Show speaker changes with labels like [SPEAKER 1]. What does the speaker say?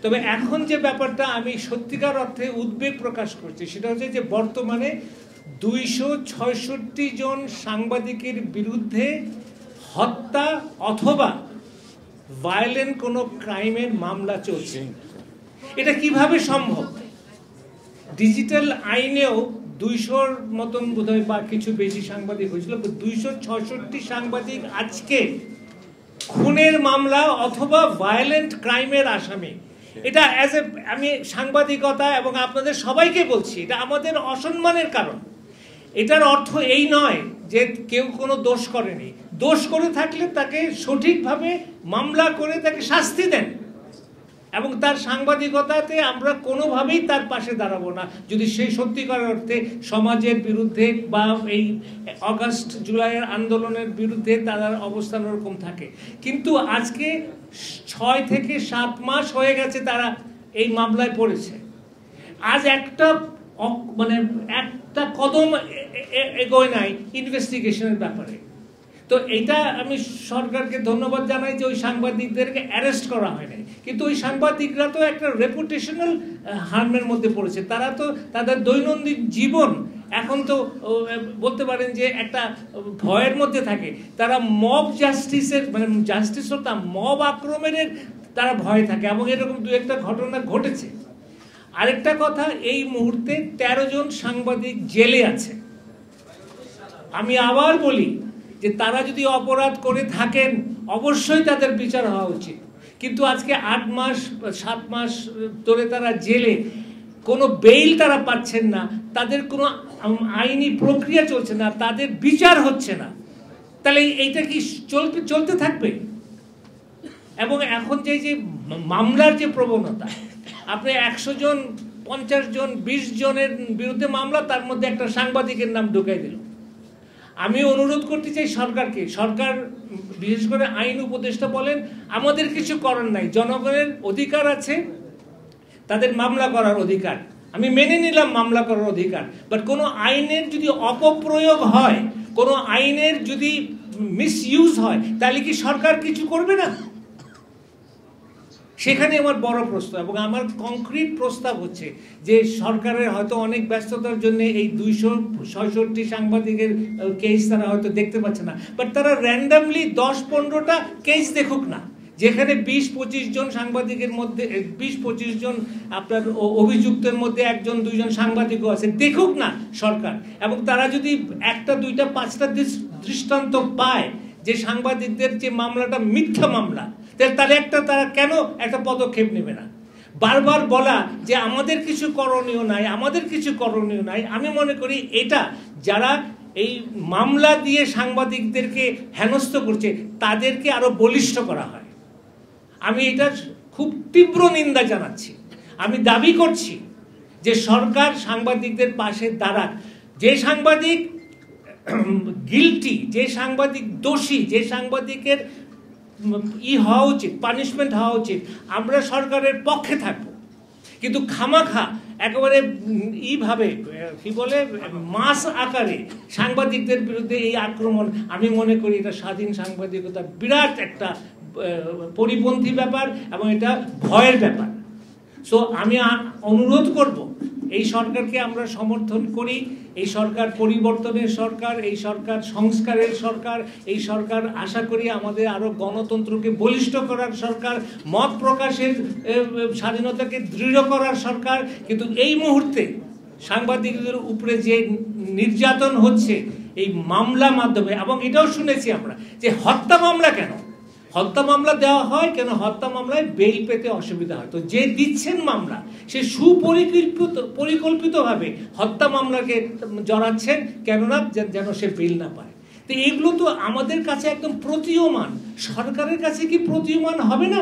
[SPEAKER 1] তবে এখন যে ব্যাপারটা আমি সত্যিকার অর্থে উদ্বেগ প্রকাশ করছি সেটা হচ্ছে যে বর্তমানে 266 জন সাংবাদিকের বিরুদ্ধে হত্যা অথবা ভায়োলেন্ট কোনো ক্রাইমের মামলা চলছে। এটা কিভাবে সম্ভব? ডিজিটাল আইনেও 200-র মতন বোধহয় বা কিছু বেশি সাংবাদিক হয়েছিল, 266 সাংবাদিক আজকে খুনের মামলা অথবা ভায়োলেন্ট ক্রাইমের আসামি। এটা আমি সাংবাদিকতা এবং আপনাদের সবাইকে বলছি, এটা আমাদের অসম্মানের কারণ। এটার অর্থ এই নয় যে কেউ কোনো দোষ করেনি। দোষ করে থাকলে তাকে সঠিকভাবে মামলা করে তাকে শাস্তি দেন, এবং তার সাংবাদিকতাতে আমরা কোনোভাবেই তার পাশে দাঁড়াবো না যদি সেই সত্যিকার অর্থে সমাজের বিরুদ্ধে বা এই আগস্ট জুলাইয়ের আন্দোলনের বিরুদ্ধে তার অবস্থান ওরকম থাকে। কিন্তু আজকে 6 থেকে 7 মাস হয়ে গেছে তারা এই মামলায় পড়েছে। আজ একটা কদম এগোয় নাই ইনভেস্টিগেশনের ব্যাপারে। তো এটা আমি সরকারকে ধন্যবাদ জানাই যে ওই সাংবাদিকদেরকে অ্যারেস্ট করা হয় নাই, কিন্তু ওই সাংবাদিকরা তো একটা রেপুটেশনাল হার্মের মধ্যে পড়েছে। তারা তো তাদের দৈনন্দিন জীবন এখন তো বলতে পারেন যে একটা ভয়ের মধ্যে থাকে। তারা মব জাস্টিসের জাস্টিস হতো মব আক্রমণের তারা ভয় থাকে, এবং এরকম দু একটা ঘটনা ঘটেছে। আরেকটা কথা, এই মুহূর্তে 13 জন সাংবাদিক জেলে আছে। আমি আবার বলি যে তারা যদি অপরাধ করে থাকেন অবশ্যই তাদের বিচার হওয়া উচিত, কিন্তু আজকে 8 মাস 7 মাস ধরে তারা জেলে, কোনো বেইল তারা পাচ্ছেন না, তাদের কোনো আইনি প্রক্রিয়া চলছে না, তাদের বিচার হচ্ছে না। তাহলে এইটা কি চলতে থাকবে? এবং এখন যে মামলার যে প্রবণতা, আপনি 100 জন 50 জন 20 জনের বিরুদ্ধে মামলা, তার মধ্যে একটা সাংবাদিকের নাম ঢুকাই দিল। আমি অনুরোধ করতে চাই সরকারকে, সরকার বিশেষ করে আইন উপদেষ্টা বলেন আমাদের কিছু করার নাই, জনগণের অধিকার আছে, তাদের মামলা করার অধিকার, আমি মেনে নিলাম মামলা করার অধিকার, বাট কোনো আইনের যদি অপপ্রয়োগ হয়, কোনো আইনের যদি মিসইউজ হয়, তাহলে কি সরকার কিছু করবে না? সেখানে আমার বড় প্রশ্ন, এবং আমার কংক্রিট প্রস্তাব হচ্ছে যে সরকারের হয়তো অনেক ব্যস্ততার জন্য এই 266 সাংবাদিকের কেস তারা হয়তো দেখতে পাচ্ছে না, বাট তারা র্যান্ডামলি 10-15টা কেস দেখুক না, যেখানে 20-25 জন সাংবাদিকের মধ্যে 20-25 জন আপনার অভিযুক্তের মধ্যে 1-2 জন সাংবাদিকও আছে, দেখুক না সরকার। এবং তারা যদি 1টা 2টা 5টা দৃষ্টান্ত পায় যে সাংবাদিকদের যে মামলাটা মিথ্যা মামলা, তাহলে তারা কেন একটা পদক্ষেপ নেবে না? বারবার বলা যে আমাদের কিছু করণীয় নাই, আমাদের কিছু করণীয় নাই, আমি মনে করি এটা যারা এই মামলা দিয়ে সাংবাদিকদেরকে হেনস্থ করছে তাদেরকে আরো বলিষ্ঠ করা হয়। আমি এটা খুব তীব্র নিন্দা জানাচ্ছি। আমি দাবি করছি যে সরকার সাংবাদিকদের পাশে দাঁড়াক। যে সাংবাদিক গিলটি, যে সাংবাদিক দোষী, যে সাংবাদিকের হওয়া উচিত, পানিশমেন্ট হওয়া উচিত, আমরা সরকারের পক্ষে থাকবো। কিন্তু খামাখা একেবারে ভাবে কি বলে মাস আকারে সাংবাদিকদের বিরুদ্ধে এই আক্রমণ, আমি মনে করি এটা স্বাধীন সাংবাদিকতা বিরাট একটা পরিপন্থী ব্যাপার, এবং এটা ভয়ের ব্যাপার। সো আমি অনুরোধ করব এই সরকারকে আমরা সমর্থন করি। এই সরকার পরিবর্তনের সরকার, এই সরকার সংস্কারের সরকার, এই সরকার আশা করি আমাদের আরো গণতন্ত্রকে বলিষ্ঠ করার সরকার, মত প্রকাশের স্বাধীনতাকে দৃঢ় করার সরকার। কিন্তু এই মুহূর্তে সাংবাদিকদের উপরে যে নির্যাতন হচ্ছে এই মামলা মাধ্যমে, এবং এটাও শুনেছি আমরা যে হত্যা মামলা কেন হত্যা মামলা দেওয়া হয়, কেন হত্যা মামলায় বেইল পেতে অসুবিধা হয়। তো যে দিচ্ছেন মামলা সে পরিকল্পিতভাবে হত্যা মামলাকে জড়াচ্ছেন, কেননা যেন সে বেইল না পায়। তো এগুলো তো আমাদের কাছে একদম প্রতীয়মান, সরকারের কাছে কি প্রতীয়মান হবে না?